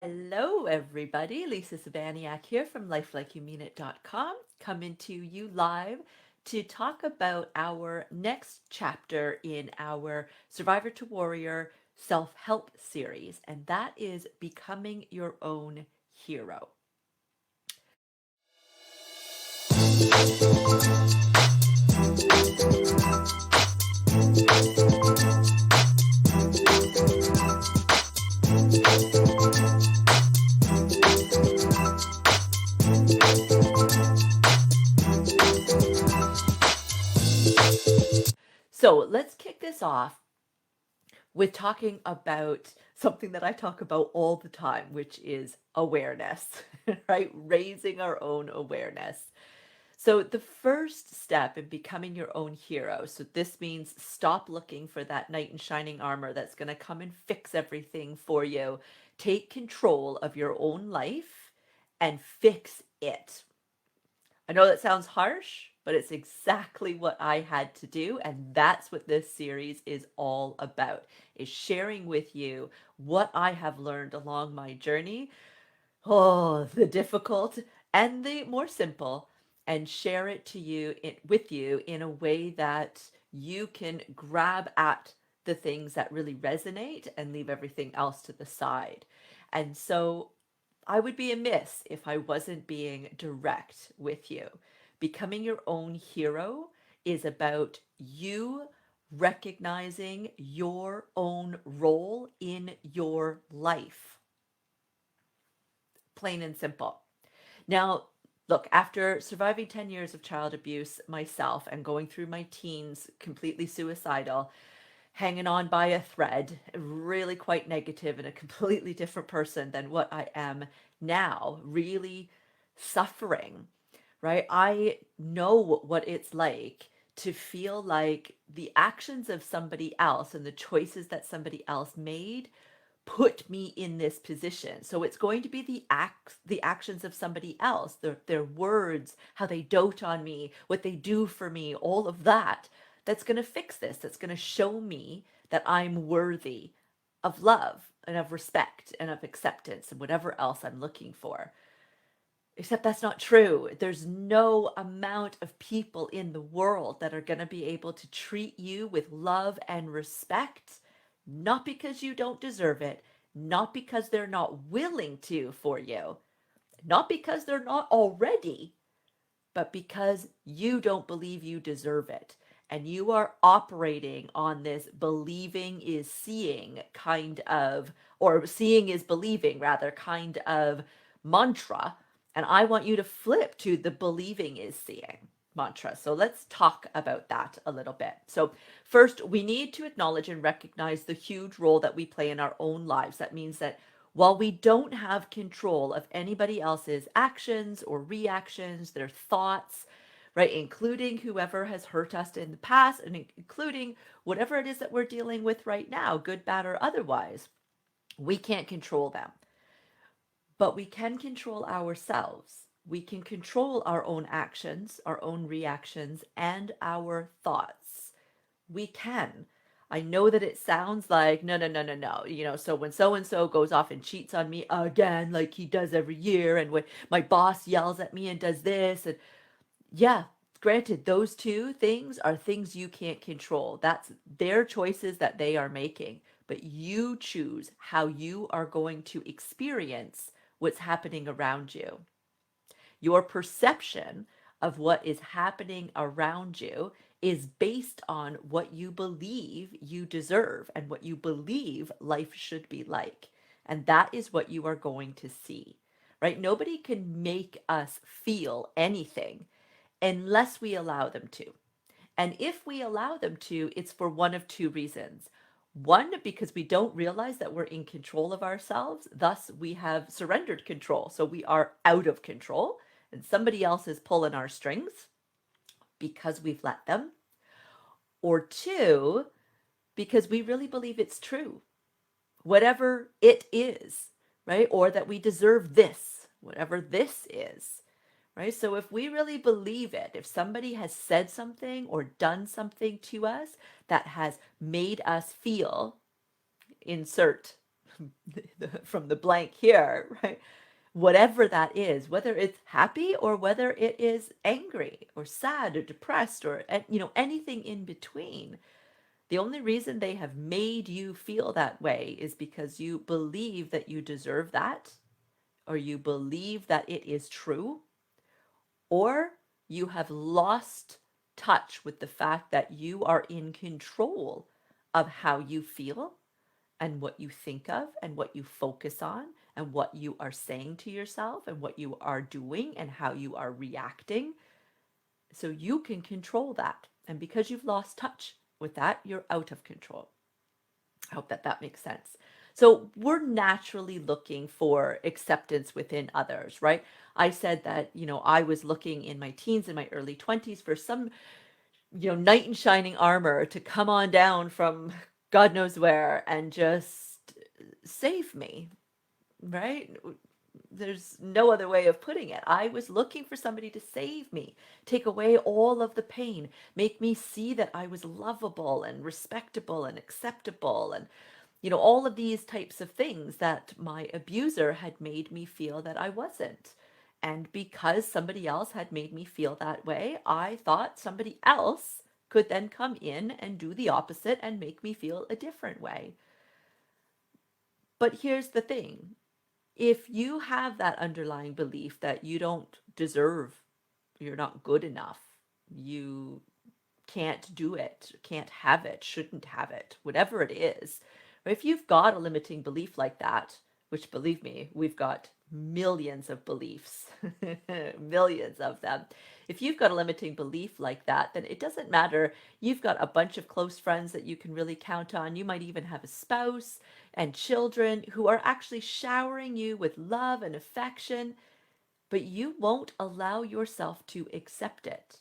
Hello, everybody. Lisa Sabaniak here from lifelikeyoumeanit.com, coming to you live to talk about our next chapter in our Survivor to Warrior self-help series, and that is becoming your own hero. So let's kick this off with talking about something that I talk about all the time, which is awareness, right? Raising our own awareness. So, the first step in becoming your own hero, so this means stop looking for that knight in shining armor that's going to come and fix everything for you. Take control of your own life and fix it. I know that sounds harsh, but it's exactly what I had to do. And that's what this series is all about, is sharing with you what I have learned along my journey. Oh, the difficult and the more simple, and share it to you with you in a way that you can grab at the things that really resonate and leave everything else to the side. And so I would be amiss if I wasn't being direct with you. Becoming your own hero is about you recognizing your own role in your life. Plain and simple. Now, look, after surviving 10 years of child abuse myself and going through my teens completely suicidal, hanging on by a thread, really quite negative and a completely different person than what I am now, really suffering, right? I know what it's like to feel like the actions of somebody else and the choices that somebody else made put me in this position. So it's going to be the actions of somebody else, their words, how they dote on me, what they do for me, all of that, that's going to fix this. That's going to show me that I'm worthy of love and of respect and of acceptance and whatever else I'm looking for. Except that's not true. There's no amount of people in the world that are going to be able to treat you with love and respect, not because you don't deserve it, not because they're not willing to for you, not because they're not already, but because you don't believe you deserve it. And you are operating on this believing is seeing kind of, or seeing is believing rather, kind of mantra. And I want you to flip to the believing is seeing mantra. So let's talk about that a little bit. So, first, we need to acknowledge and recognize the huge role that we play in our own lives. That means that while we don't have control of anybody else's actions or reactions, their thoughts, right, including whoever has hurt us in the past and including whatever it is that we're dealing with right now, good, bad, or otherwise, we can't control them. But we can control ourselves. We can control our own actions, our own reactions, and our thoughts. We can. I know that it sounds like, no, no, no, no, no. So when so and so goes off and cheats on me again, like he does every year, and when my boss yells at me and does this, and yeah, granted, those two things are things you can't control. That's their choices that they are making. But you choose how you are going to experience what's happening around you. Your perception of what is happening around you is based on what you believe you deserve and what you believe life should be like. And that is what you are going to see, right? Nobody can make us feel anything unless we allow them to. And if we allow them to, it's for one of two reasons. One, because we don't realize that we're in control of ourselves. Thus, we have surrendered control. So we are out of control and somebody else is pulling our strings because we've let them. Or two, because we really believe it's true, whatever it is, right? Or that we deserve this, whatever this is, right? So if we really believe it, if somebody has said something or done something to us that has made us feel, insert from the blank here, right? Whatever that is, whether it's happy or whether it is angry or sad or depressed or anything in between. The only reason they have made you feel that way is because you believe that you deserve that, or you believe that it is true, or you have lost touch with the fact that you are in control of how you feel and what you think of and what you focus on and what you are saying to yourself and what you are doing and how you are reacting. So you can control that. And because you've lost touch with that, you're out of control. I hope that that makes sense. So we're naturally looking for acceptance within others, right? I said that, I was looking in my teens and my early 20s for some, knight in shining armor to come on down from God knows where and just save me, right? There's no other way of putting it. I was looking for somebody to save me, take away all of the pain, make me see that I was lovable and respectable and acceptable and all of these types of things that my abuser had made me feel that I wasn't. And because somebody else had made me feel that way, I thought somebody else could then come in and do the opposite and make me feel a different way. But here's the thing. If you have that underlying belief that you don't deserve, you're not good enough, you can't do it, can't have it, shouldn't have it, whatever it is. If you've got a limiting belief like that, which believe me, we've got millions of beliefs, millions of them. If you've got a limiting belief like that, then it doesn't matter. You've got a bunch of close friends that you can really count on. You might even have a spouse and children who are actually showering you with love and affection, but you won't allow yourself to accept it.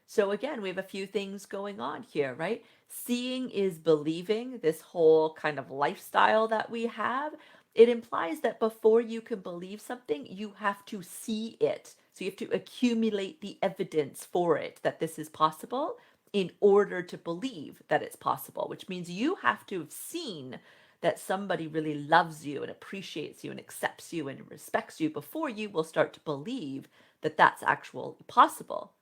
So again, we have a few things going on here, right? Seeing is believing, this whole kind of lifestyle that we have. It implies that before you can believe something, you have to see it. So you have to accumulate the evidence for it that this is possible in order to believe that it's possible, which means you have to have seen that somebody really loves you and appreciates you and accepts you and respects you before you will start to believe that that's actually possible.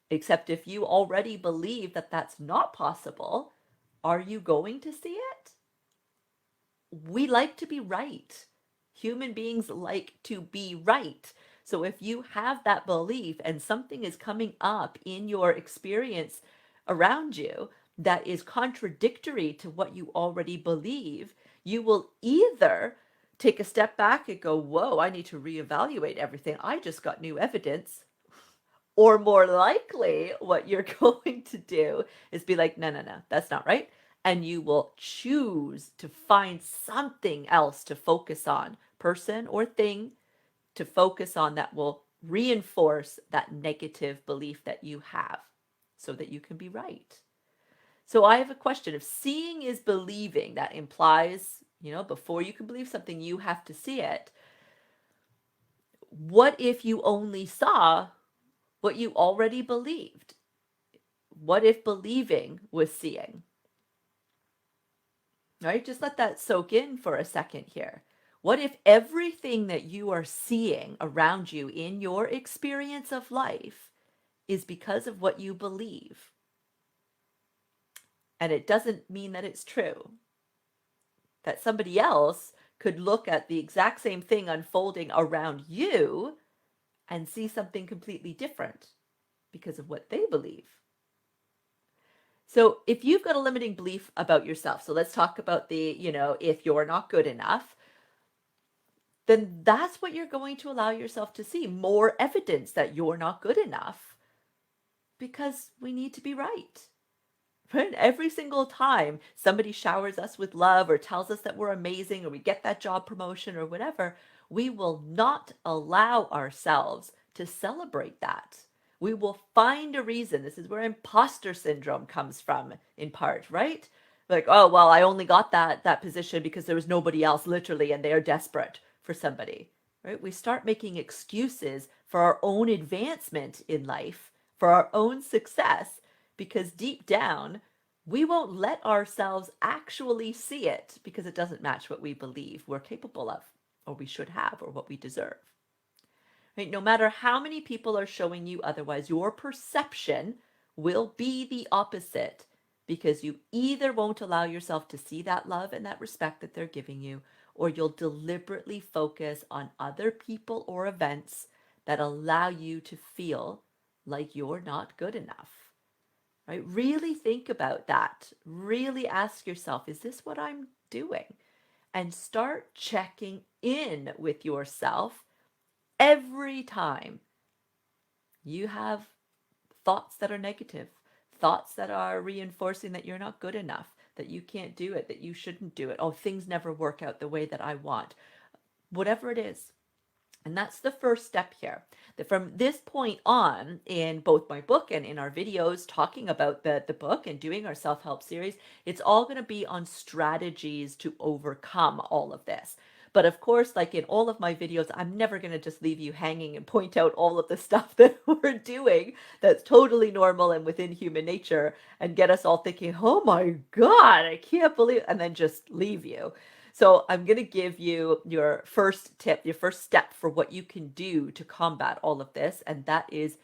Except if you already believe that that's not possible, are you going to see it? We like to be right. Human beings like to be right. So if you have that belief and something is coming up in your experience around you that is contradictory to what you already believe, you will either take a step back and go, whoa, I need to reevaluate everything. I just got new evidence. Or more likely, what you're going to do is be like, no, no, no, that's not right. And you will choose to find something else to focus on, person or thing to focus on that will reinforce that negative belief that you have so that you can be right. So I have a question. If seeing is believing, that implies, before you can believe something, you have to see it. What if you only saw what you already believed? What if believing was seeing? All right, just let that soak in for a second here. What if everything that you are seeing around you in your experience of life is because of what you believe? And it doesn't mean that it's true. That somebody else could look at the exact same thing unfolding around you and see something completely different because of what they believe. So if you've got a limiting belief about yourself, so let's talk about the, if you're not good enough, then that's what you're going to allow yourself to see, more evidence that you're not good enough, because we need to be right. Right? Every single time somebody showers us with love or tells us that we're amazing or we get that job promotion or whatever, we will not allow ourselves to celebrate that. We will find a reason. This is where imposter syndrome comes from, in part, right? Like, oh, well, I only got that position because there was nobody else, literally, and they are desperate for somebody, right? We start making excuses for our own advancement in life, for our own success, because deep down, we won't let ourselves actually see it because it doesn't match what we believe we're capable of, or we should have, or what we deserve. Right? No matter how many people are showing you otherwise, your perception will be the opposite because you either won't allow yourself to see that love and that respect that they're giving you, or you'll deliberately focus on other people or events that allow you to feel like you're not good enough. Right? Really think about that. Really ask yourself, is this what I'm doing? And start checking in with yourself every time you have thoughts that are negative, thoughts that are reinforcing that you're not good enough, that you can't do it, that you shouldn't do it. Oh, things never work out the way that I want. Whatever it is. And that's the first step here. That from this point on, in both my book and in our videos talking about the book and doing our self help series, it's all going to be on strategies to overcome all of this. But of course, like in all of my videos, I'm never going to just leave you hanging and point out all of the stuff that we're doing that's totally normal and within human nature and get us all thinking, oh my God, I can't believe, and then just leave you. So I'm going to give you your first tip, your first step for what you can do to combat all of this. And that is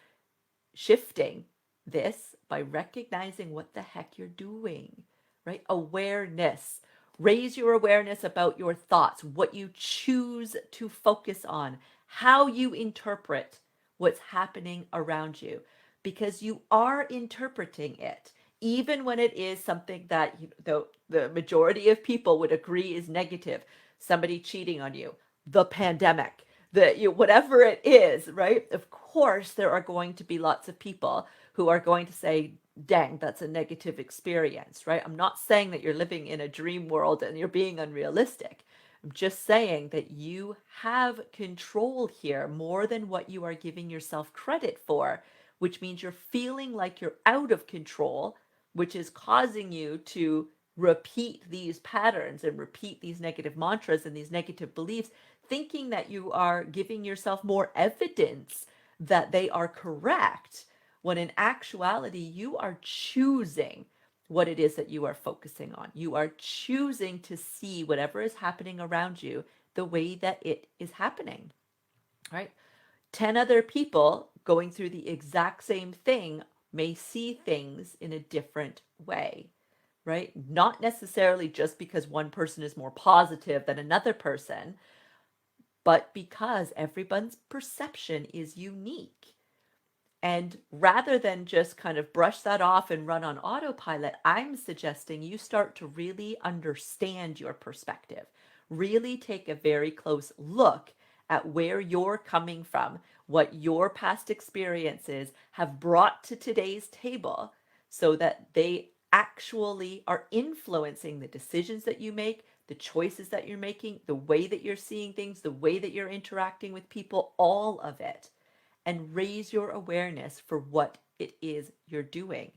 shifting this by recognizing what the heck you're doing, right? Awareness. Raise your awareness about your thoughts, what you choose to focus on, how you interpret what's happening around you, because you are interpreting it, even when it is something that the majority of people would agree is negative. Somebody cheating on you, the pandemic, whatever it is, right? Of course, there are going to be lots of people who are going to say, dang, that's a negative experience, right? I'm not saying that you're living in a dream world and you're being unrealistic. I'm just saying that you have control here more than what you are giving yourself credit for, which means you're feeling like you're out of control, which is causing you to repeat these patterns and repeat these negative mantras and these negative beliefs, thinking that you are giving yourself more evidence that they are correct, when in actuality, you are choosing what it is that you are focusing on. You are choosing to see whatever is happening around you the way that it is happening, right? 10 other people going through the exact same thing may see things in a different way, right? Not necessarily just because one person is more positive than another person, but because everyone's perception is unique. And rather than just kind of brush that off and run on autopilot, I'm suggesting you start to really understand your perspective. Really take a very close look at where you're coming from, what your past experiences have brought to today's table, so that they actually are influencing the decisions that you make, the choices that you're making, the way that you're seeing things, the way that you're interacting with people, all of it, and raise your awareness for what it is you're doing.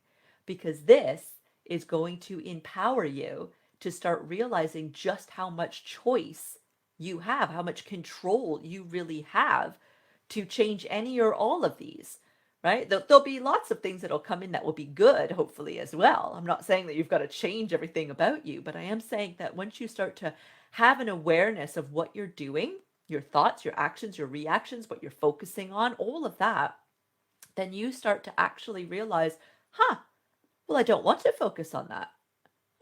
Because this is going to empower you to start realizing just how much choice you have, how much control you really have to change any or all of these. Right? There'll be lots of things that'll come in that will be good, hopefully, as well. I'm not saying that you've got to change everything about you, but I am saying that once you start to have an awareness of what you're doing, your thoughts, your actions, your reactions, what you're focusing on, all of that, then you start to actually realize, huh, well, I don't want to focus on that.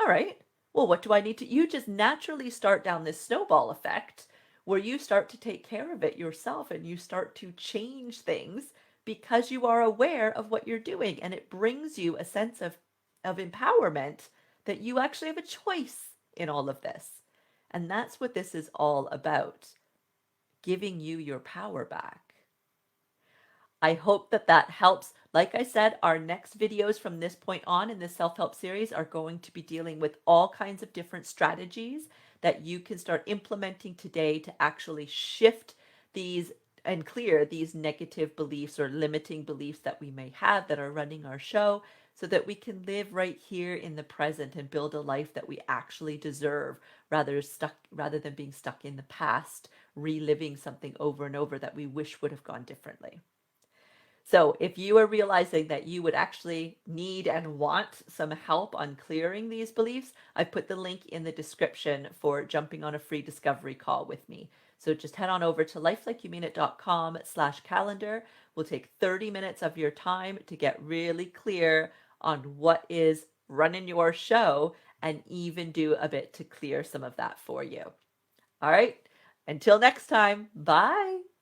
All right. Well, what do I need to? You just naturally start down this snowball effect where you start to take care of it yourself and you start to change things because you are aware of what you're doing. And it brings you a sense of empowerment that you actually have a choice in all of this. And that's what this is all about, giving you your power back. I hope that that helps. Like I said, our next videos from this point on in this self-help series are going to be dealing with all kinds of different strategies that you can start implementing today to actually shift these and clear these negative beliefs or limiting beliefs that we may have that are running our show, so that we can live right here in the present and build a life that we actually deserve, rather than being stuck in the past, reliving something over and over that we wish would have gone differently. So, if you are realizing that you would actually need and want some help on clearing these beliefs, I've put the link in the description for jumping on a free discovery call with me. So just head on over to lifelikeyoumeanit.com/calendar. We'll take 30 minutes of your time to get really clear on what is running your show and even do a bit to clear some of that for you. All right. Until next time, bye.